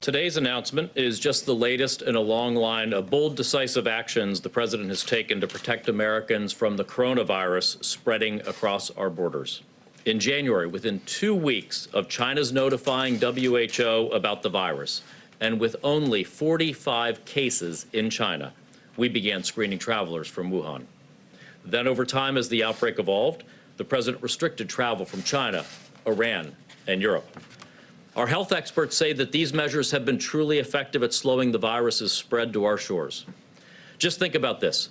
Today's announcement is just the latest in a long line of bold, decisive actions the President has taken to protect Americans from the coronavirus spreading across our borders. In January, within 2 weeks of China's notifying WHO about the virus, and with only 45 cases in China, we began screening travelers from Wuhan. Then, over time, as the outbreak evolved, the President restricted travel from China, Iran, and Europe. Our health experts say that these measures have been truly effective at slowing the virus's spread to our shores. Just think about this.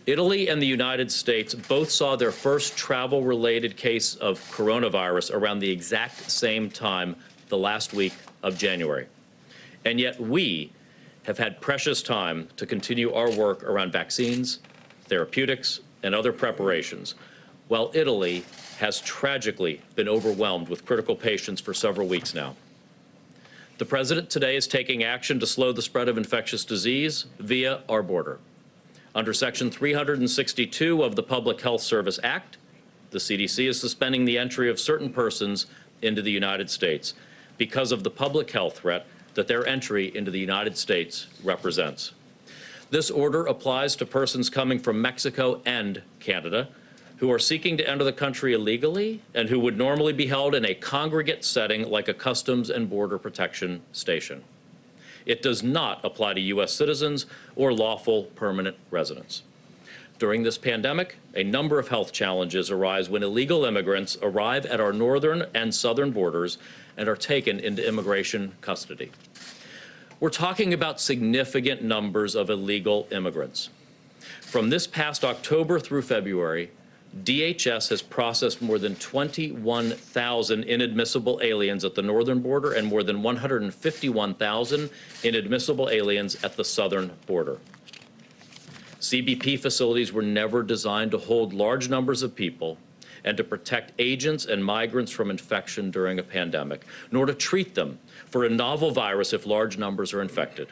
Italy and the United States both saw their first travel-related case of coronavirus around the exact same time, the last week of January. And yet we have had precious time to continue our work around vaccines, therapeutics, and other preparations, while Italy has tragically been overwhelmed with critical patients for several weeks now. The President today is taking action to slow the spread of infectious disease via our border. Under Section 362 of the Public Health Service Act, the CDC is suspending the entry of certain persons into the United States because of the public health threat that their entry into the United States represents. This order applies to persons coming from Mexico and Canada who are seeking to enter the country illegally and who would normally be held in a congregate setting like a Customs and Border Protection station. It does not apply to U.S. citizens or lawful permanent residents. During this pandemic, a number of health challenges arise when illegal immigrants arrive at our northern and southern borders and are taken into immigration custody. We're talking about significant numbers of illegal immigrants. From this past October through February, DHS has processed more than 21,000 inadmissible aliens at the northern border and more than 151,000 inadmissible aliens at the southern border. CBP facilities were never designed to hold large numbers of people and to protect agents and migrants from infection during a pandemic, nor to treat them for a novel virus if large numbers are infected.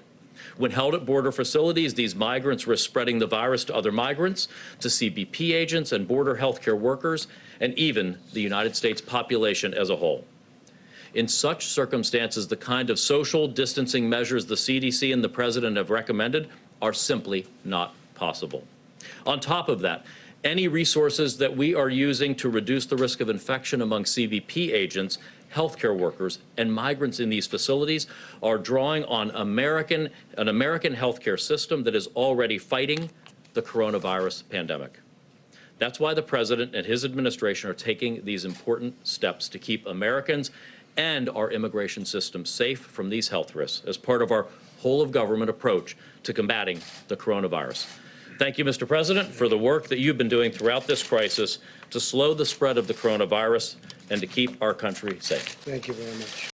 When held at border facilities, these migrants risk spreading the virus to other migrants, to CBP agents and border healthcare workers, and even the United States population as a whole. In such circumstances, the kind of social distancing measures the CDC and the President have recommended are simply not possible. On top of that, any resources that we are using to reduce the risk of infection among CBP agents, healthcare workers, and migrants in these facilities are drawing on an American healthcare system that is already fighting the coronavirus pandemic. That's why the President and his administration are taking these important steps to keep Americans and our immigration system safe from these health risks as part of our whole-of-government approach to combating the coronavirus. Thank you, Mr. President, for the work that you've been doing throughout this crisis to slow the spread of the coronavirus and to keep our country safe. Thank you very much.